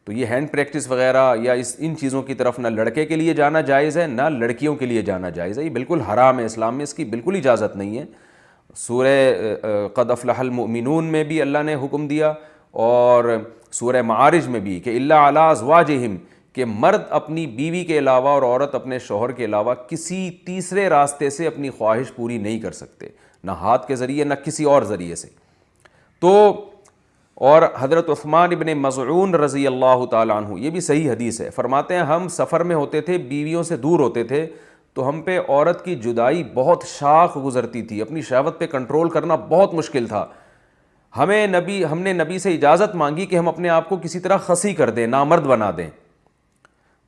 تو یہ hand practice وغیرہ یا ان چیزوں کی طرف نہ لڑکے کے لیے جانا جائز ہے نہ لڑکیوں کے لیے جانا جائز ہے، یہ بالکل حرام ہے، اسلام میں اس کی بالکل اجازت نہیں ہے۔ سورہ قد افلح المؤمنون میں بھی اللہ نے حکم دیا، اور سورہ معارج میں بھی کہ الا علی ازواجہم، کہ مرد اپنی بیوی کے علاوہ اور عورت اپنے شوہر کے علاوہ کسی تیسرے راستے سے اپنی خواہش پوری نہیں کر سکتے، نہ ہاتھ کے ذریعے نہ کسی اور ذریعے سے۔ تو اور حضرت عثمان ابن مظعون رضی اللہ تعالیٰ عنہ، یہ بھی صحیح حدیث ہے، فرماتے ہیں ہم سفر میں ہوتے تھے، بیویوں سے دور ہوتے تھے، تو ہم پہ عورت کی جدائی بہت شاق گزرتی تھی، اپنی شہوت پہ کنٹرول کرنا بہت مشکل تھا۔ ہم نے نبی سے اجازت مانگی کہ ہم اپنے آپ کو کسی طرح خصی کر دیں، نامرد بنا دیں،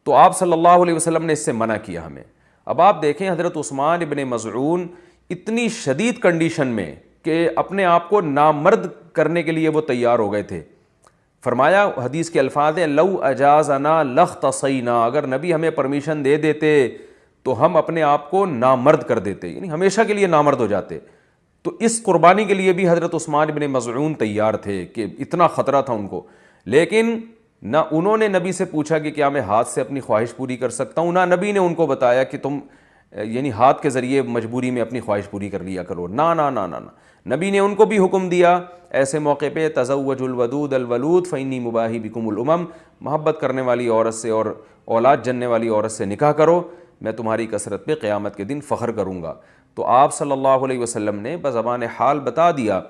تو آپ صلی اللہ علیہ وسلم نے اس سے منع کیا ہمیں۔ اب آپ دیکھیں حضرت عثمان ابن مظعون اتنی شدید کنڈیشن میں کہ اپنے آپ کو نامرد کرنے کے لیے وہ تیار ہو گئے تھے۔ فرمایا، حدیث کے الفاظ ہیں لو اجازنا لاختصینا، اگر نبی ہمیں پرمیشن دے دیتے تو ہم اپنے آپ کو نامرد کر دیتے، یعنی ہمیشہ کے لیے نامرد ہو جاتے۔ تو اس قربانی کے لیے بھی حضرت عثمان ابن مظعون تیار تھے کہ اتنا خطرہ تھا ان کو، لیکن نہ انہوں نے نبی سے پوچھا کہ کیا میں ہاتھ سے اپنی خواہش پوری کر سکتا ہوں، نہ نبی نے ان کو بتایا کہ تم یعنی ہاتھ کے ذریعے مجبوری میں اپنی خواہش پوری کر لیا کرو، نہ نہ نہ نہ نہ، نبی نے ان کو بھی حکم دیا ایسے موقع پہ تزوج الودود الولود فانی مباہی بکم الامم، محبت کرنے والی عورت سے اور اولاد جننے والی عورت سے نکاح کرو، میں تمہاری کثرت پہ قیامت کے دن فخر کروں گا۔ تو آپ صلی اللہ علیہ وسلم نے بزبان حال بتا دیا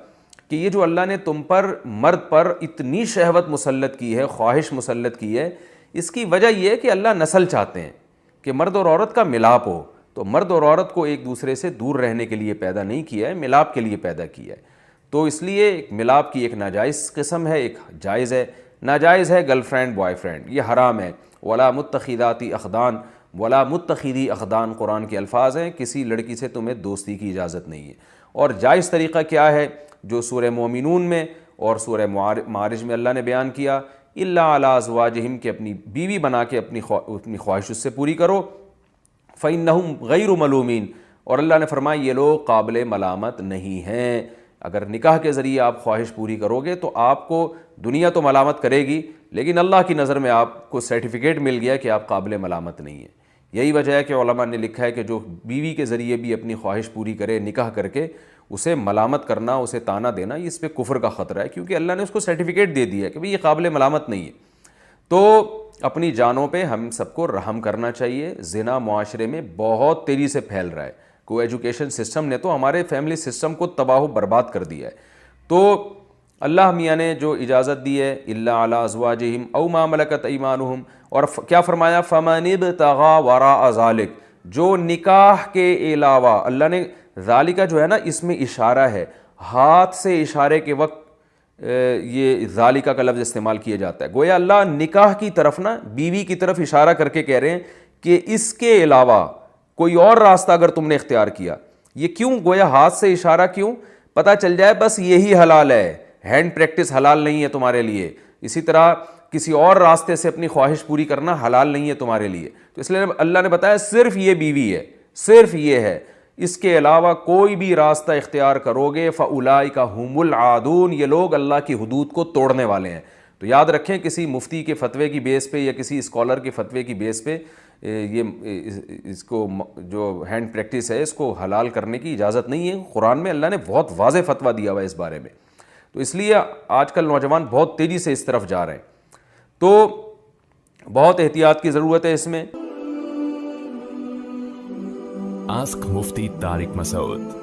کہ یہ جو اللہ نے تم پر مرد پر اتنی شہوت مسلط کی ہے، خواہش مسلط کی ہے، اس کی وجہ یہ ہے کہ اللہ نسل چاہتے ہیں کہ مرد اور عورت کا ملاپ ہو۔ تو مرد اور عورت کو ایک دوسرے سے دور رہنے کے لیے پیدا نہیں کیا ہے، ملاپ کے لیے پیدا کیا ہے۔ تو اس لیے ملاپ کی ایک ناجائز قسم ہے، ایک جائز ہے۔ ناجائز ہے گرل فرینڈ بوائے فرینڈ، یہ حرام ہے۔ ولا متخذاتی اخدان، ولا متخذی اخدان قرآن کے الفاظ ہیں، کسی لڑکی سے تمہیں دوستی کی اجازت نہیں ہے۔ اور جائز طریقہ کیا ہے جو سورہ مومنون میں اور سورہ معارج میں اللہ نے بیان کیا، الا علی ازواجہم، کہ اپنی بیوی بنا کے اپنی خواہش اس سے پوری کرو، فإنہم غیر ملومین، اور اللہ نے فرمایا یہ لوگ قابل ملامت نہیں ہیں۔ اگر نکاح کے ذریعے آپ خواہش پوری کرو گے تو آپ کو دنیا تو ملامت کرے گی، لیکن اللہ کی نظر میں آپ کو سرٹیفکیٹ مل گیا کہ آپ قابل ملامت نہیں ہیں۔ یہی وجہ ہے کہ علماء نے لکھا ہے کہ جو بیوی کے ذریعے بھی اپنی خواہش پوری کرے نکاح کر کے، اسے ملامت کرنا، اسے طعنہ دینا، یہ اس پہ کفر کا خطرہ ہے، کیونکہ اللہ نے اس کو سرٹیفکیٹ دے دیا ہے کہ بھئی یہ قابل ملامت نہیں ہے۔ تو اپنی جانوں پہ ہم سب کو رحم کرنا چاہیے۔ زنا معاشرے میں بہت تیزی سے پھیل رہا ہے، کو ایجوکیشن سسٹم نے تو ہمارے فیملی سسٹم کو تباہ و برباد کر دیا ہے۔ تو اللہ میاں نے جو اجازت دی ہے الا علی ازواجہم او ما ملکت ایمانہم، اور کیا فرمایا فمن ابتغى وراء ذلک، جو نکاح کے علاوہ، اللہ نے ذالک جو ہے نا اس میں اشارہ ہے، ہاتھ سے اشارے کے وقت یہ ذالک کا لفظ استعمال کیا جاتا ہے، گویا اللہ نکاح کی طرف نا بیوی کی طرف اشارہ کر کے کہہ رہے ہیں کہ اس کے علاوہ کوئی اور راستہ اگر تم نے اختیار کیا۔ یہ کیوں گویا ہاتھ سے اشارہ کیوں؟ پتہ چل جائے بس یہی حلال ہے، ہینڈ پریکٹس حلال نہیں ہے تمہارے لیے، اسی طرح کسی اور راستے سے اپنی خواہش پوری کرنا حلال نہیں ہے تمہارے لیے۔ تو اس لیے اللہ نے بتایا صرف یہ بیوی ہے، صرف یہ ہے، اس کے علاوہ کوئی بھی راستہ اختیار کرو گے فَأُولَئِكَ هُمُ الْعَادُونَ، یہ لوگ اللہ کی حدود کو توڑنے والے ہیں۔ تو یاد رکھیں کسی مفتی کے فتوے کی بیس پہ یا کسی اسکالر کے فتوے کی بیس پہ یہ اس کو جو ہینڈ پریکٹس ہے اس کو حلال کرنے کی اجازت نہیں ہے۔ قرآن میں اللہ نے بہت واضح فتویٰ دیا ہوا ہے اس بارے میں۔ تو اس لیے آج کل نوجوان بہت تیزی سے اس طرف جا رہے ہیں، تو بہت احتیاط کی ضرورت ہے اس میں۔ آسک مفتی طارق مسعود۔